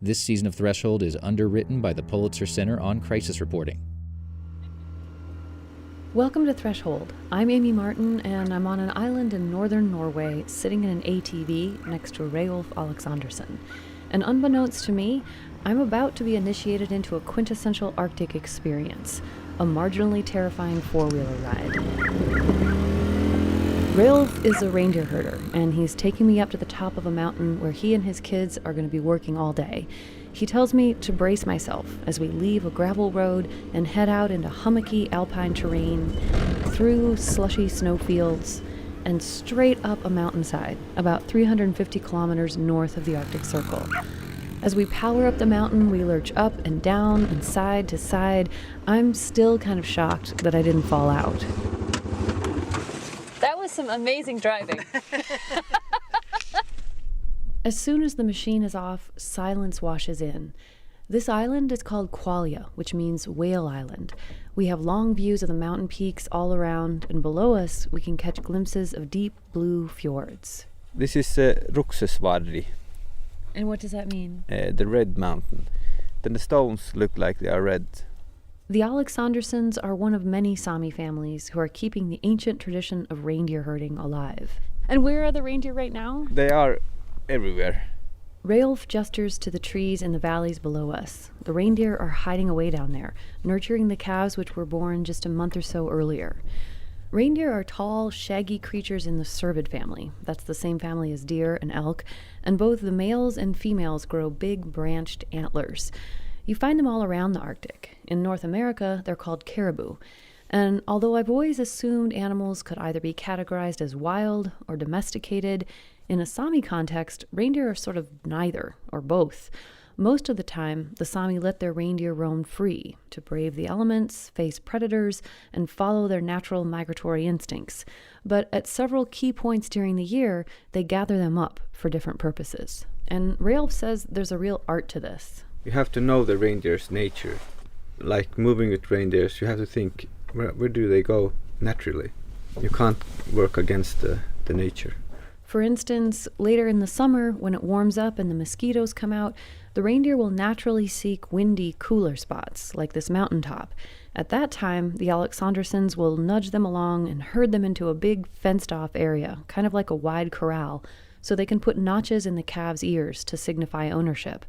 This season of Threshold is underwritten by the Pulitzer Center on Crisis Reporting. Welcome to Threshold. I'm Amy Martin, and I'm on an island in northern Norway, sitting in an ATV next to Reindeer Aleksandersen. And unbeknownst to me, I'm about to be initiated into a quintessential Arctic experience, a marginally terrifying four-wheeler ride. Ralph is a reindeer herder, and he's taking me up to the top of a mountain where he and his kids are going to be working all day. He tells me to brace myself as we leave a gravel road and head out into hummocky alpine terrain, through slushy snowfields, and straight up a mountainside, about 350 kilometers north of the Arctic Circle. As we power up the mountain, we lurch up and down and side to side. I'm still kind of shocked that I didn't fall out. That was some amazing driving. As soon as the machine is off, silence washes in. This island is called Qualia, which means Whale Island. We have long views of the mountain peaks all around, and below us we can catch glimpses of deep blue fjords. This is Ruksesvarri. And what does that mean? The red mountain. Then the stones look like they are red. The Aleksandersens are one of many Sámi families who are keeping the ancient tradition of reindeer herding alive. And where are the reindeer right now? They are everywhere. Ralph gestures to the trees in the valleys below us. The reindeer are hiding away down there, nurturing the calves which were born just a month or so earlier. Reindeer are tall, shaggy creatures in the cervid family. That's the same family as deer and elk, and both the males and females grow big branched antlers. You find them all around the Arctic. In North America, they're called caribou. And although I've always assumed animals could either be categorized as wild or domesticated, in a Sámi context, reindeer are sort of neither, or both. Most of the time, the Sámi let their reindeer roam free to brave the elements, face predators, and follow their natural migratory instincts. But at several key points during the year, they gather them up for different purposes. And Ralph says there's a real art to this. You have to know the reindeer's nature. Like moving with reindeers, you have to think, where do they go naturally? You can't work against the nature. For instance, later in the summer, when it warms up and the mosquitoes come out, the reindeer will naturally seek windy, cooler spots, like this mountaintop. At that time, the Aleksandersens will nudge them along and herd them into a big fenced-off area, kind of like a wide corral, so they can put notches in the calves' ears to signify ownership.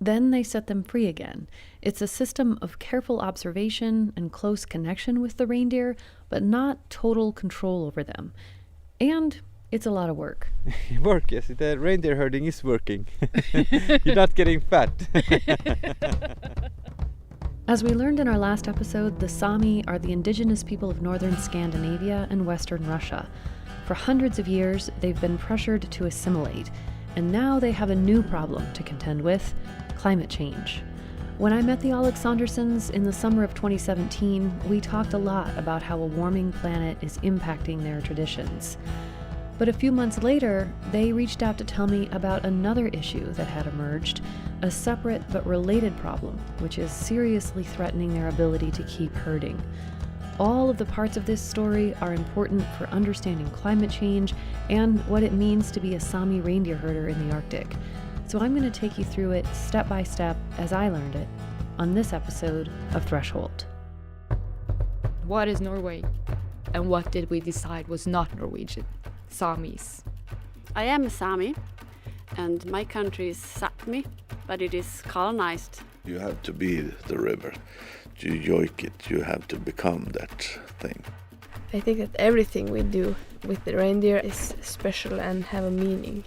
Then they set them free again. It's a system of careful observation and close connection with the reindeer, but not total control over them. And it's a lot of work. Work, yes. The reindeer herding is working. You're not getting fat. As we learned in our last episode, the Sámi are the indigenous people of northern Scandinavia and western Russia. For hundreds of years, they've been pressured to assimilate, and now they have a new problem to contend with: climate change. When I met the Aleksandersens in the summer of 2017, we talked a lot about how a warming planet is impacting their traditions. But a few months later, they reached out to tell me about another issue that had emerged, a separate but related problem, which is seriously threatening their ability to keep herding. All of the parts of this story are important for understanding climate change and what it means to be a Sámi reindeer herder in the Arctic. So I'm going to take you through it step by step as I learned it on this episode of Threshold. What is Norway? And what did we decide was not Norwegian? Sámis. I am a Sámi, and my country is Sápmi, but it is colonized. You have to be the river. To yoik it, you have to become that thing. I think that everything we do with the reindeer is special and have a meaning.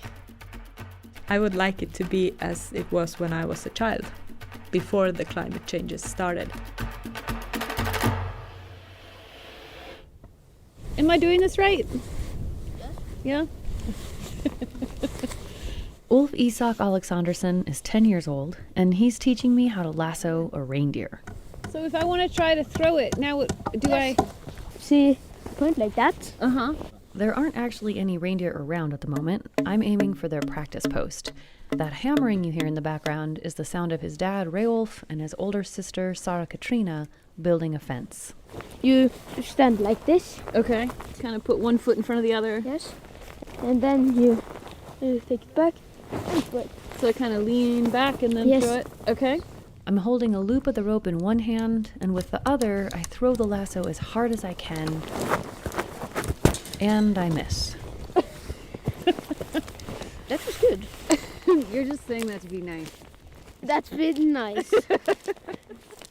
I would like it to be as it was when I was a child, before the climate changes started. Am I doing this right? Yeah? Ulf Isak Aleksandersen is 10 years old, and he's teaching me how to lasso a reindeer. So if I want to try to throw it, now do I... See, point like that. Uh-huh. There aren't actually any reindeer around at the moment. I'm aiming for their practice post. That hammering you hear in the background is the sound of his dad, Ralph, and his older sister, Sara Katrina, building a fence. You stand like this. Okay. Kind of put one foot in front of the other. Yes. And then you take it back and put. to kind of lean back and then Yes. throw it? Okay. I'm holding a loop of the rope in one hand, and with the other, I throw the lasso as hard as I can. And I miss. That was good. You're just saying that to be nice. That's really nice.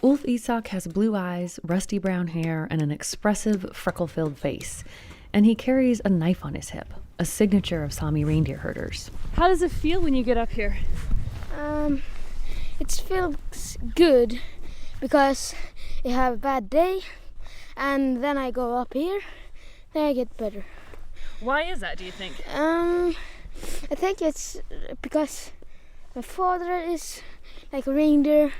Ulf Isak has blue eyes, rusty brown hair, and an expressive, freckle-filled face. And he carries a knife on his hip, a signature of Sámi reindeer herders. How does it feel when you get up here? It feels good because I have a bad day, and then I go up here, then I get better. Why is that, do you think? I think it's because my father is like a reindeer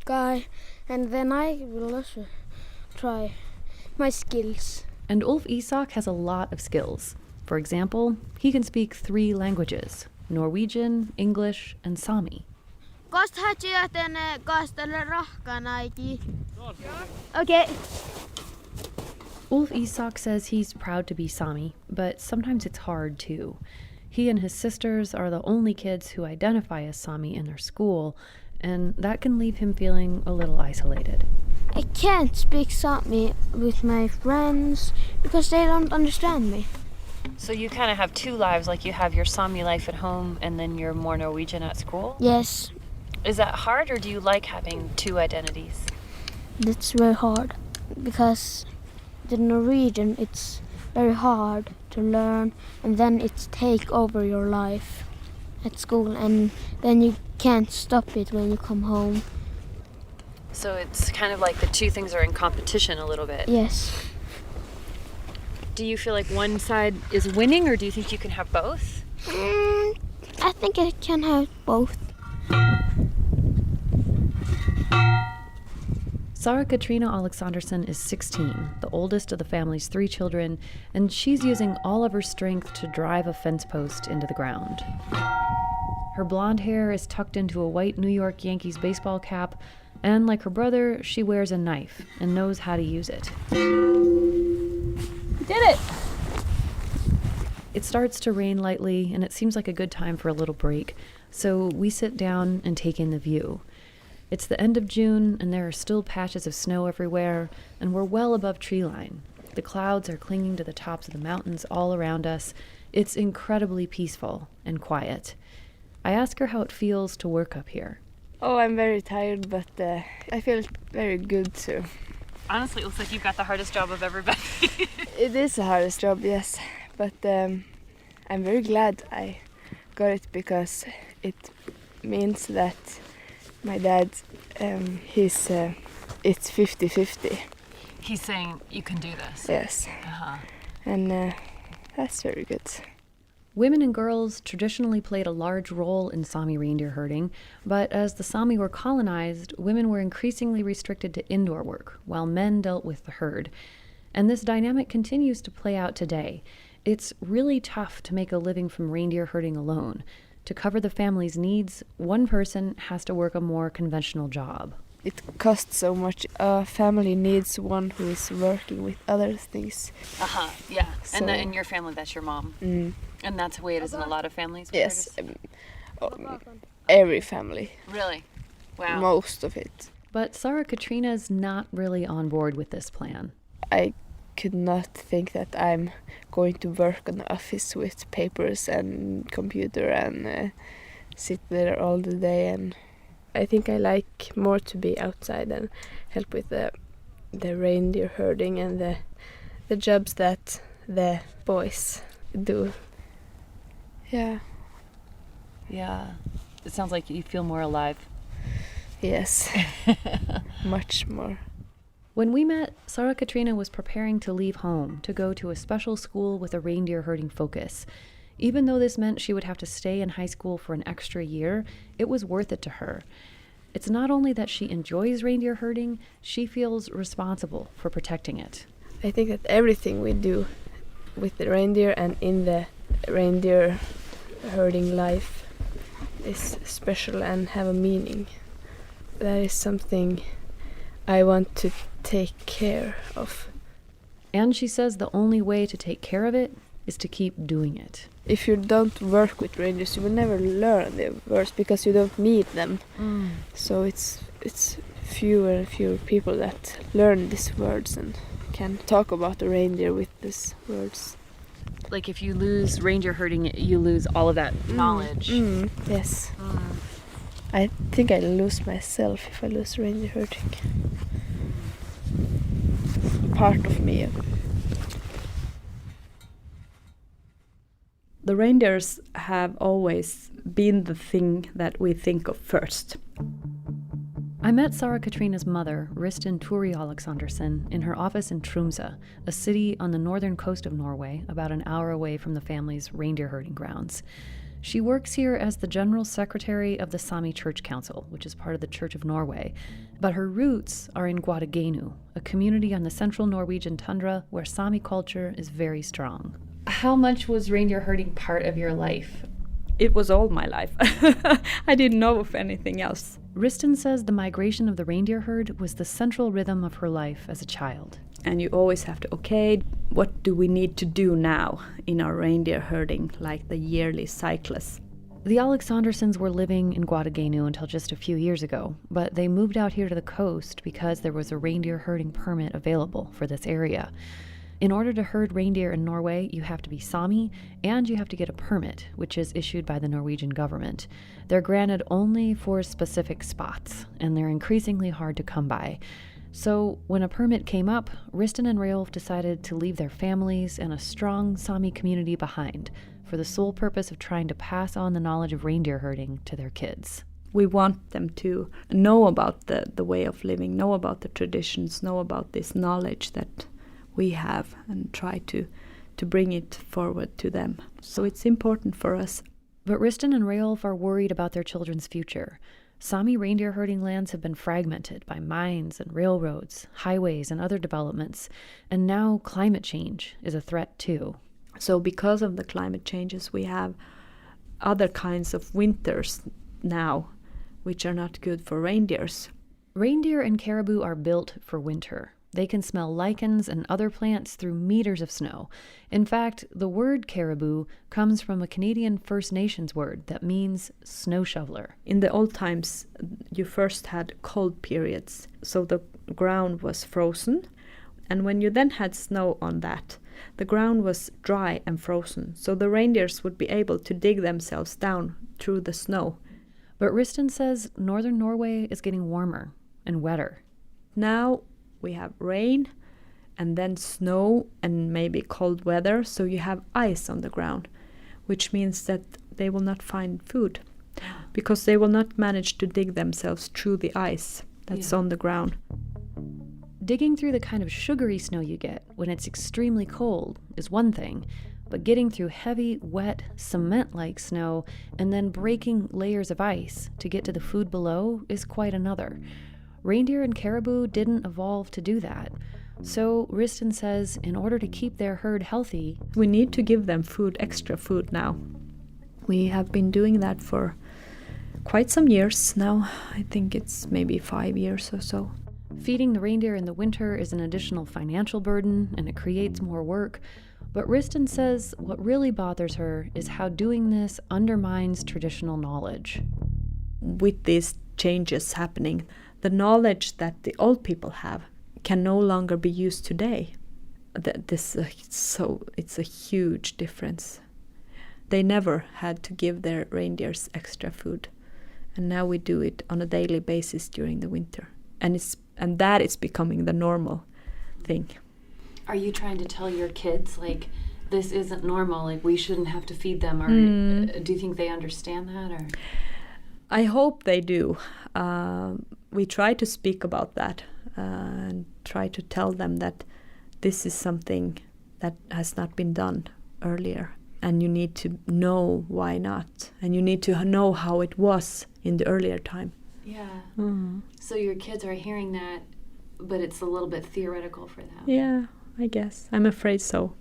guy, and then I will also try my skills. And Ulf Isak has a lot of skills. For example, he can speak 3 languages: Norwegian, English, and Sámi. Okay. Ulf Isak says he's proud to be Sámi, but sometimes it's hard too. He and his sisters are the only kids who identify as Sámi in their school, and that can leave him feeling a little isolated. I can't speak Sámi with my friends because they don't understand me. So you kind of have 2 lives, like you have your Sámi life at home and then you're more Norwegian at school? Yes, Is that hard, or do you like having 2 identities? that's very hard because the Norwegian, it's very hard to learn, and then it's take over your life at school, and then you can't stop it when you come home. So it's kind of like the 2 things are in competition a little bit. Yes. Do you feel like one side is winning, or do you think you can have both? I think I can have both. Sara Katrina Aleksandersen is 16, the oldest of the family's 3 children, and she's using all of her strength to drive a fence post into the ground. Her blonde hair is tucked into a white New York Yankees baseball cap, and like her brother, she wears a knife and knows how to use it. Did it! It starts to rain lightly, and it seems like a good time for a little break, so we sit down and take in the view. It's the end of June, and there are still patches of snow everywhere, and we're well above tree line. The clouds are clinging to the tops of the mountains all around us. It's incredibly peaceful and quiet. I ask her how it feels to work up here. Oh, I'm very tired, but I feel very good too. Honestly, it looks like you've got the hardest job of everybody. It is the hardest job, yes, but I'm very glad I got it because it means that my dad, it's 50-50. He's saying you can do this. Yes. And that's very good. Women and girls traditionally played a large role in Sámi reindeer herding, but as the Sámi were colonized, women were increasingly restricted to indoor work, while men dealt with the herd. And this dynamic continues to play out today. It's really tough to make a living from reindeer herding alone. To cover the family's needs, one person has to work a more conventional job. It costs so much. A family needs one who is working with other things. Yeah. So- In your family, that's your mom. And that's the way it is in a lot of families? Yes, every family, Really? Wow. most of it. But Sara Katrina's not really on board with this plan. I could not think that I'm going to work in the office with papers and computer and sit there all the day. And I think I like more to be outside and help with the reindeer herding and the jobs that the boys do. Yeah. Yeah. It sounds like you feel more alive. Yes. Much more. When we met, Sara Katrina was preparing to leave home to go to a special school with a reindeer herding focus. Even though this meant she would have to stay in high school for an extra year, it was worth it to her. It's not only that she enjoys reindeer herding, she feels responsible for protecting it. I think that everything we do with the reindeer and in the reindeer herding life is special and have a meaning. That is something I want to take care of. And she says the only way to take care of it is to keep doing it. If you don't work with reindeers, you will never learn the words because you don't meet them. So it's fewer and fewer people that learn these words and can talk about the reindeer with these words. Like if you lose reindeer herding, you lose all of that knowledge. Yes. I think I lose myself if I lose reindeer herding. Part of me. The reindeers have always been the thing that we think of first. I met Sara Katrina's mother, Ristin Turi Aleksandersen, in her office in Tromsø, a city on the northern coast of Norway, about an hour away from the family's reindeer herding grounds. She works here as the general secretary of the Sámi Church Council, which is part of the Church of Norway. But her roots are in Guadagenu, a community on the central Norwegian tundra where Sámi culture is very strong. How much was reindeer herding part of your life? It was all my life. I didn't know of anything else. Ristin says the migration of the reindeer herd was the central rhythm of her life as a child. And you always have to, okay, what do we need to do now in our reindeer herding, like the yearly cycles? The Aleksandersens were living in Guadagenu until just a few years ago, but they moved out here to the coast because there was a reindeer herding permit available for this area. In order to herd reindeer in Norway, you have to be Sámi, and you have to get a permit, which is issued by the Norwegian government. They're granted only for specific spots, and they're increasingly hard to come by. So when a permit came up, Ristin and Rayolf decided to leave their families and a strong Sámi community behind for the sole purpose of trying to pass on the knowledge of reindeer herding to their kids. We want them to know about the way of living, know about the traditions, know about this knowledge that we have, and try to bring it forward to them. So it's important for us. But Ristin and Rayolf are worried about their children's future. Sámi reindeer herding lands have been fragmented by mines and railroads, highways and other developments, and now climate change is a threat too. So because of the climate changes, we have other kinds of winters now, which are not good for reindeers. Reindeer and caribou are built for winter. They can smell lichens and other plants through meters of snow. In fact, the word caribou comes from a Canadian First Nations word that means snow shoveler. In the old times, you first had cold periods, so the ground was frozen. And when you then had snow on that, the ground was dry and frozen, so the reindeers would be able to dig themselves down through the snow. But Ristin says northern Norway is getting warmer and wetter. Now we have rain and then snow and maybe cold weather, so you have ice on the ground, which means that they will not find food because they will not manage to dig themselves through the ice that's on the ground. Digging through the kind of sugary snow you get when it's extremely cold is one thing, but getting through heavy, wet, cement-like snow and then breaking layers of ice to get to the food below is quite another. Reindeer and caribou didn't evolve to do that. So Ristin says in order to keep their herd healthy, we need to give them food, extra food now. We have been doing that for quite some years now. I think it's maybe 5 years or so. Feeding the reindeer in the winter is an additional financial burden and it creates more work. But Ristin says what really bothers her is how doing this undermines traditional knowledge. With these changes happening, the knowledge that the old people have can no longer be used today. It's a huge difference. They never had to give their reindeers extra food, and now we do it on a daily basis during the winter, and that is becoming the normal thing. Are you trying to tell your kids like this isn't normal, like we shouldn't have to feed them, or do you think they understand that? Or I hope they do. We try to speak about that and try to tell them that this is something that has not been done earlier, and you need to know why not, and you need to know how it was in the earlier time. Yeah. So your kids are hearing that, but it's a little bit theoretical for them. Yeah, I guess. I'm afraid so.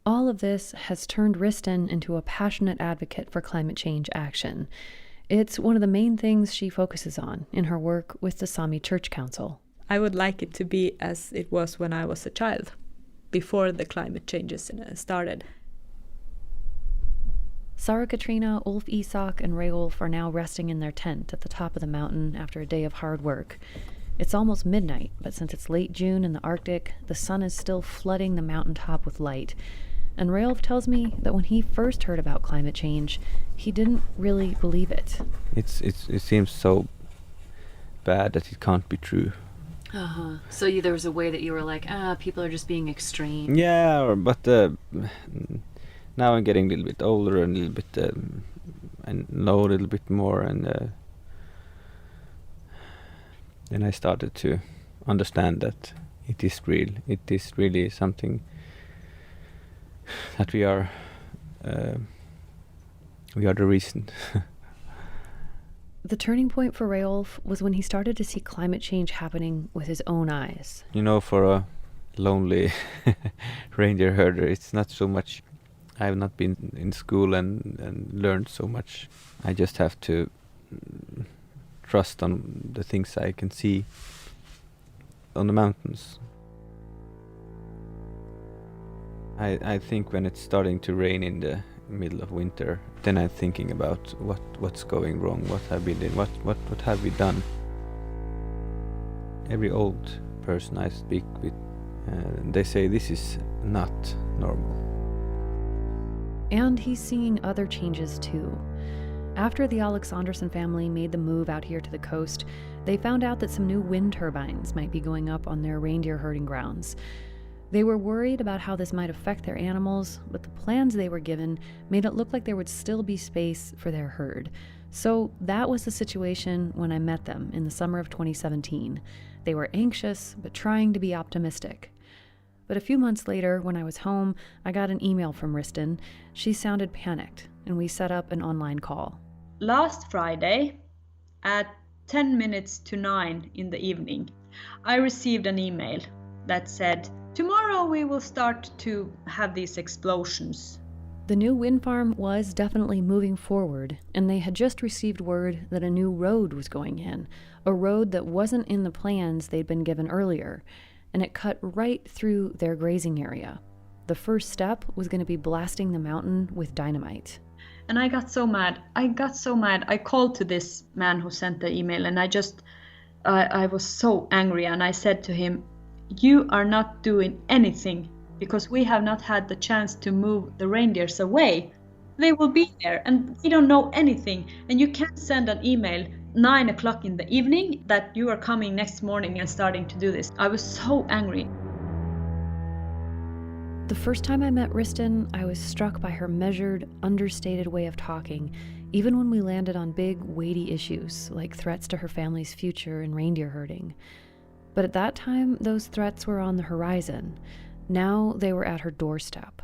All of this has turned Ristin into a passionate advocate for climate change action. It's one of the main things she focuses on in her work with the Sámi Church Council. I would like it to be as it was when I was a child, before the climate changes started. Sara Katrina, Ulf Isak, and Rayolf are now resting in their tent at the top of the mountain after a day of hard work. It's almost midnight, but since it's late June in the Arctic, the sun is still flooding the mountaintop with light. And Rayolf tells me that when he first heard about climate change, he didn't really believe it. It seems so bad that it can't be true. Uh-huh. So there was a way that you were like, people are just being extreme. Yeah, but now I'm getting a little bit older and a little bit, and know a little bit more, and then I started to understand that it is real. It is really something that we are the reason. The turning point for Rayolf was when he started to see climate change happening with his own eyes. You know, for a lonely reindeer herder, it's not so much. I have not been in school and learned so much. I just have to trust on the things I can see on the mountains. I think when it's starting to rain in the middle of winter, then I'm thinking about what's going wrong, what have we done, what have we done. Every old person I speak with, they say this is not normal. And he's seeing other changes too. After the Aleksandersen family made the move out here to the coast, they found out that some new wind turbines might be going up on their reindeer herding grounds. They were worried about how this might affect their animals, but the plans they were given made it look like there would still be space for their herd. So that was the situation when I met them in the summer of 2017. They were anxious, but trying to be optimistic. But a few months later, when I was home, I got an email from Ristin. She sounded panicked, and we set up an online call. Last Friday, at 10 minutes to 9 in the evening, I received an email that said, "Tomorrow we will start to have these explosions." The new wind farm was definitely moving forward, and they had just received word that a new road was going in, a road that wasn't in the plans they'd been given earlier, and it cut right through their grazing area. The first step was going to be blasting the mountain with dynamite. And I got so mad. I called to this man who sent the email, and I was so angry, and I said to him, "You are not doing anything because we have not had the chance to move the reindeers away. They will be there and we don't know anything, and you can't send an email 9 o'clock in the evening that you are coming next morning and starting to do this." I was so angry. The first time I met Ristin, I was struck by her measured, understated way of talking, even when we landed on big, weighty issues like threats to her family's future in reindeer herding. But at that time, those threats were on the horizon. Now they were at her doorstep.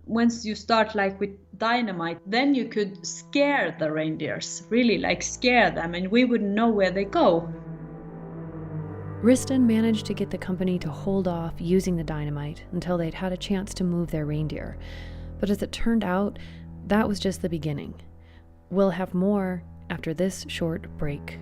Once you start like with dynamite, then you could scare the reindeers, really like scare them, and we wouldn't know where they go. Ristin managed to get the company to hold off using the dynamite until they'd had a chance to move their reindeer. But as it turned out, that was just the beginning. We'll have more after this short break.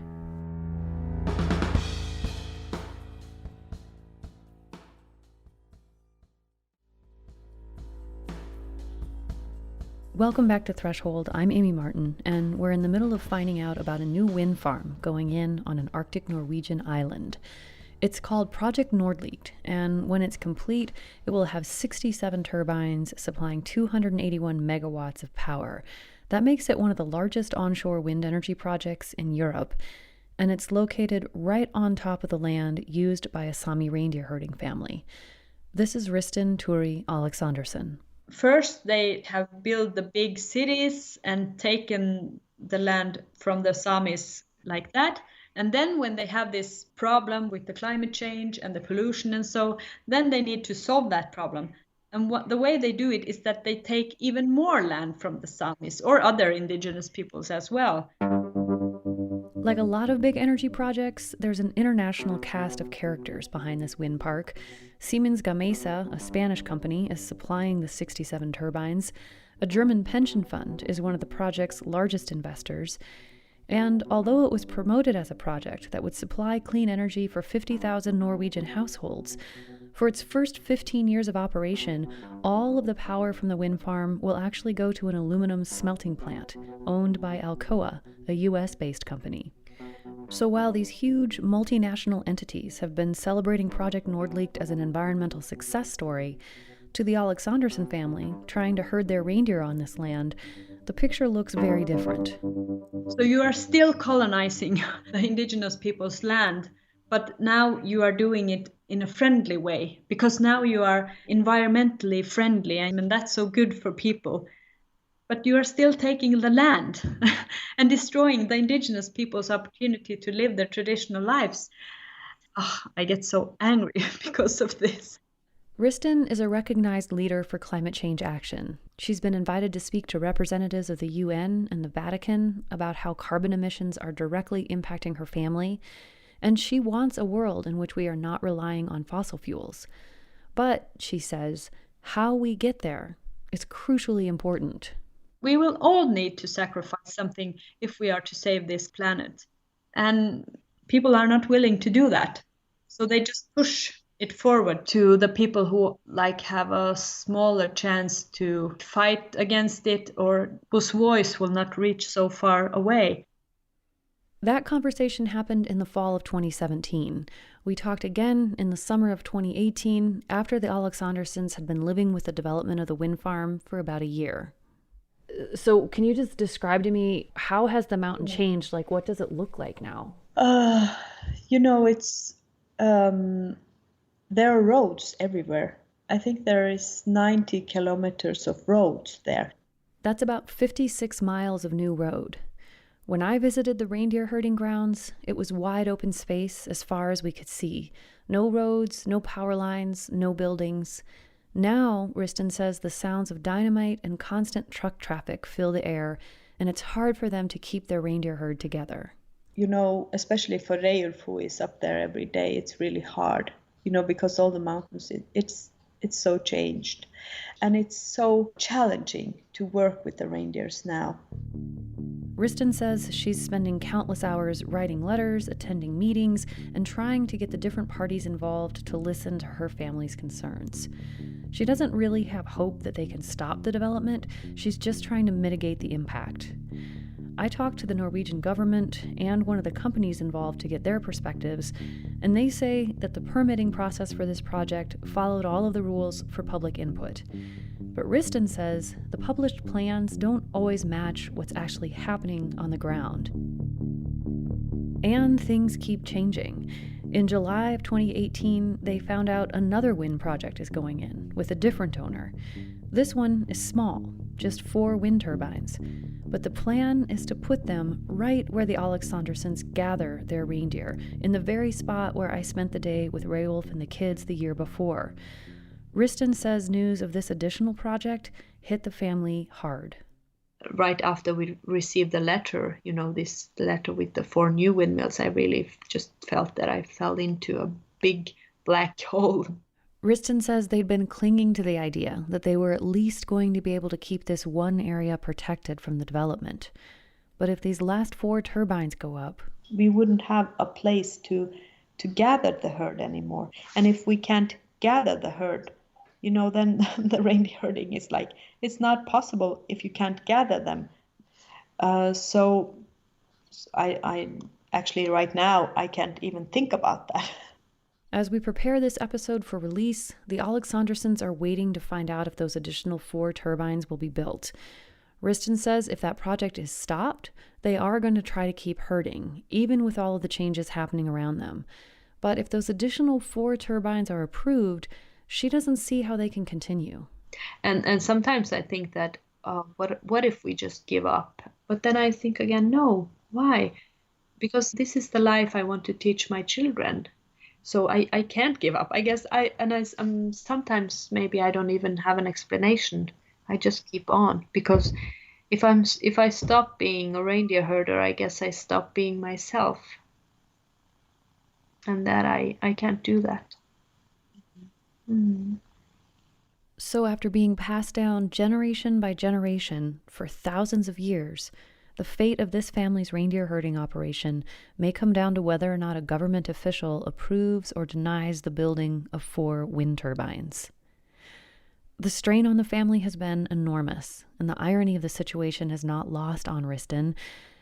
Welcome back to Threshold. I'm Amy Martin, and we're in the middle of finding out about a new wind farm going in on an Arctic Norwegian island. It's called Project Nordlicht, and when it's complete, it will have 67 turbines supplying 281 megawatts of power. That makes it one of the largest onshore wind energy projects in Europe, and it's located right on top of the land used by a Sámi reindeer herding family. This is Ristin Turi Aleksandersen. First, they have built the big cities and taken the land from the Sámis like that. And then when they have this problem with the climate change and the pollution and so, then they need to solve that problem. And the way they do it is that they take even more land from the Sámis or other indigenous peoples as well. Like a lot of big energy projects, there's an international cast of characters behind this wind park. Siemens Gamesa, a Spanish company, is supplying the 67 turbines. A German pension fund is one of the project's largest investors. And although it was promoted as a project that would supply clean energy for 50,000 Norwegian households, For its first 15 years of operation, all of the power from the wind farm will actually go to an aluminum smelting plant owned by Alcoa, a US-based company. So while these huge multinational entities have been celebrating Project Nordlicht as an environmental success story, to the Aleksandersen family trying to herd their reindeer on this land, the picture looks very different. So you are still colonizing the indigenous people's land, but now you are doing it in a friendly way, because now you are environmentally friendly, and that's so good for people. But you are still taking the land and destroying the indigenous people's opportunity to live their traditional lives. I get so angry because of this. Ristin is a recognized leader for climate change action. She's been invited to speak to representatives of the UN and the Vatican about how carbon emissions are directly impacting her family, and she wants a world in which we are not relying on fossil fuels. But, she says, how we get there is crucially important. We will all need to sacrifice something if we are to save this planet. And people are not willing to do that. So they just push it forward to the people who have a smaller chance to fight against it, or whose voice will not reach so far away. That conversation happened in the fall of 2017. We talked again in the summer of 2018 after the Aleksandersens had been living with the development of the wind farm for about a year. So can you just describe to me, how has the mountain changed? What does it look like now? It's there are roads everywhere. I think there is 90 kilometers of roads there. That's about 56 miles of new road. When I visited the reindeer herding grounds, it was wide open space as far as we could see. No roads, no power lines, no buildings. Now, Ristin says, the sounds of dynamite and constant truck traffic fill the air, and it's hard for them to keep their reindeer herd together. Especially for Reiulf, who is up there every day, it's really hard. Because all the mountains, it's so changed. And it's so challenging to work with the reindeers now. Ristin says she's spending countless hours writing letters, attending meetings, and trying to get the different parties involved to listen to her family's concerns. She doesn't really have hope that they can stop the development. She's just trying to mitigate the impact. I talked to the Norwegian government and one of the companies involved to get their perspectives, and they say that the permitting process for this project followed all of the rules for public input. But Ristin says the published plans don't always match what's actually happening on the ground. And things keep changing. In July of 2018, they found out another wind project is going in with a different owner. This one is small, just 4 wind turbines. But the plan is to put them right where the Aleksandersens gather their reindeer, in the very spot where I spent the day with Reiulf and the kids the year before. Ristin says news of this additional project hit the family hard. Right after we received the letter, this letter with the 4 new windmills, I really just felt that I fell into a big black hole. Ristin says they'd been clinging to the idea that they were at least going to be able to keep this one area protected from the development. But if these last 4 turbines go up, we wouldn't have a place to gather the herd anymore. And if we can't gather the herd, then the reindeer herding is it's not possible if you can't gather them. So I actually right now, I can't even think about that. As we prepare this episode for release, the Aleksandersens are waiting to find out if those additional 4 turbines will be built. Ristin says if that project is stopped, they are going to try to keep herding, even with all of the changes happening around them. But if those additional 4 turbines are approved, she doesn't see how they can continue. And sometimes I think that, what if we just give up? But then I think again, no, why? Because this is the life I want to teach my children. So I can't give up. I guess sometimes maybe I don't even have an explanation. I just keep on, because if I stop being a reindeer herder, I guess I stop being myself. And that I can't do that. So after being passed down generation by generation for thousands of years, The fate of this family's reindeer herding operation may come down to whether or not a government official approves or denies the building of 4 wind turbines. The strain on the family has been enormous, and the irony of the situation has not lost on Ristin.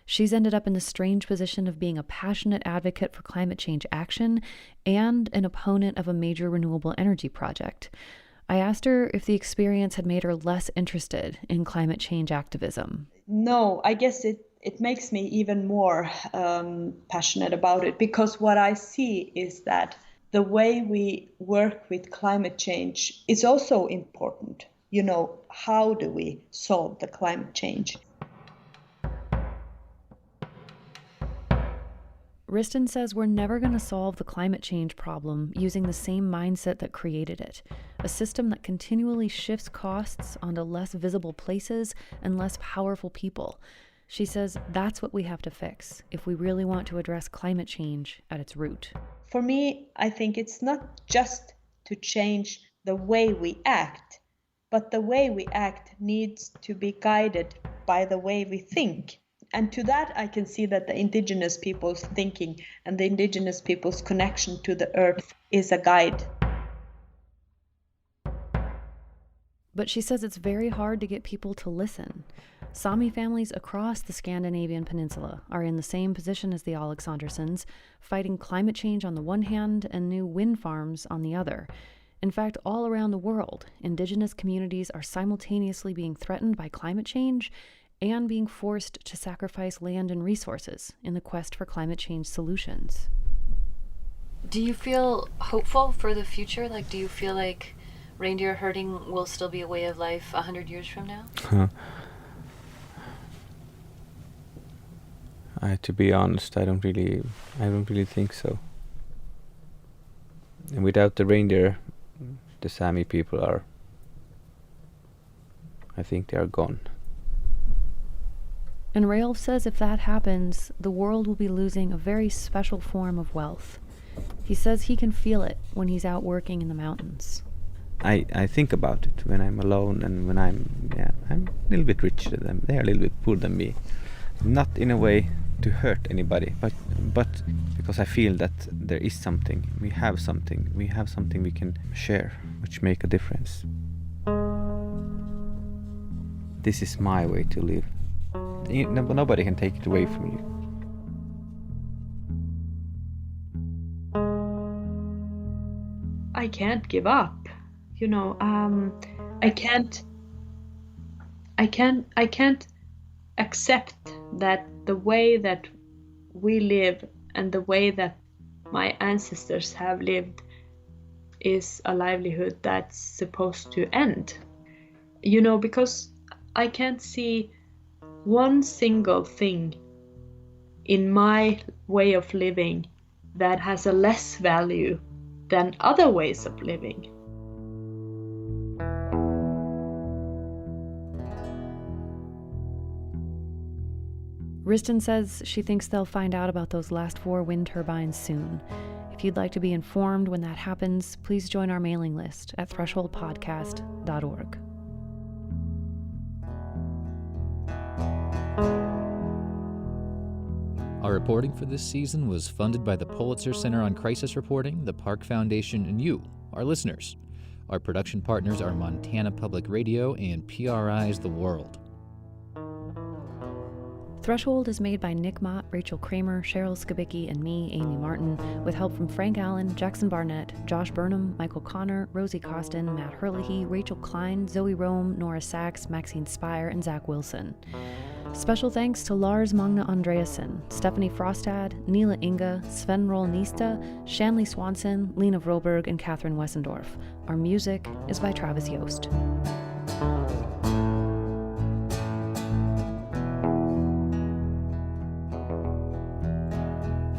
She's ended up in the strange position of being a passionate advocate for climate change action and an opponent of a major renewable energy project. I asked her if the experience had made her less interested in climate change activism. No, I guess it makes me even more passionate about it, because what I see is that the way we work with climate change is also important. You know, how do we solve the climate change? Ristin says we're never going to solve the climate change problem using the same mindset that created it, a system that continually shifts costs onto less visible places and less powerful people. She says that's what we have to fix if we really want to address climate change at its root. For me, I think it's not just to change the way we act, but the way we act needs to be guided by the way we think. And to that, I can see that the indigenous people's thinking and the indigenous people's connection to the earth is a guide. But she says it's very hard to get people to listen. Sámi families across the Scandinavian peninsula are in the same position as the Aleksandersens, fighting climate change on the one hand and new wind farms on the other. In fact, all around the world, indigenous communities are simultaneously being threatened by climate change and being forced to sacrifice land and resources in the quest for climate change solutions. Do you feel hopeful for the future? Like, do you feel like reindeer herding will still be a way of life 100 years from now? To be honest, I don't really think so. And without the reindeer, the Sámi people I think they are gone. And Raoul says if that happens, the world will be losing a very special form of wealth. He says he can feel it when he's out working in the mountains. I think about it when I'm alone and when I'm a little bit richer than them. They're a little bit poorer than me. Not in a way to hurt anybody, but because I feel that there is something. We have something we can share, which make a difference. This is my way to live. Nobody can take it away from you. I can't give up. You know, I can't accept that the way that we live and the way that my ancestors have lived is a livelihood that's supposed to end. You know, because I can't see one single thing in my way of living that has a less value than other ways of living. Ristin says she thinks they'll find out about those last 4 wind turbines soon. If you'd like to be informed when that happens, please join our mailing list at thresholdpodcast.org. Our reporting for this season was funded by the Pulitzer Center on Crisis Reporting, the Park Foundation, and you, our listeners. Our production partners are Montana Public Radio and PRI's The World. Threshold is made by Nick Mott, Rachel Kramer, Cheryl Skibicki, and me, Amy Martin, with help from Frank Allen, Jackson Barnett, Josh Burnham, Michael Connor, Rosie Costin, Matt Herlihy, Rachel Klein, Zoe Rome, Nora Sachs, Maxine Spire, and Zach Wilson. Special thanks to Lars Magna Andreasen, Stephanie Frostad, Neela Inga, Sven Roll-Nista, Shanley Swanson, Lena Vroberg, and Catherine Wessendorf. Our music is by Travis Yost.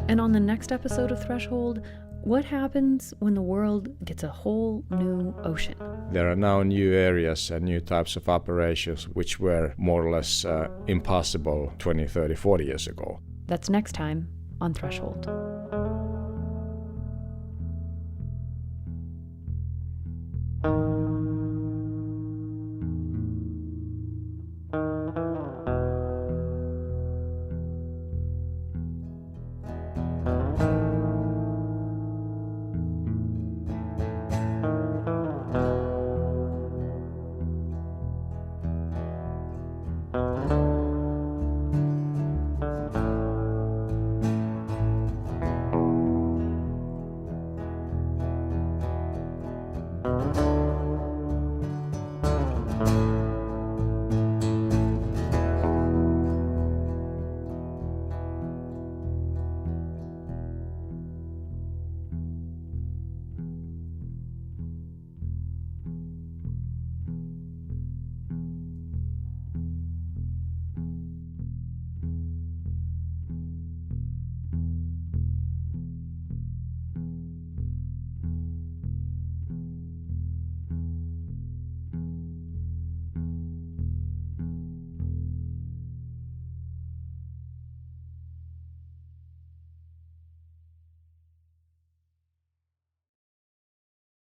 And on the next episode of Threshold, what happens when the world gets a whole new ocean? There are now new areas and new types of operations which were more or less impossible 20, 30, 40 years ago. That's next time on Threshold.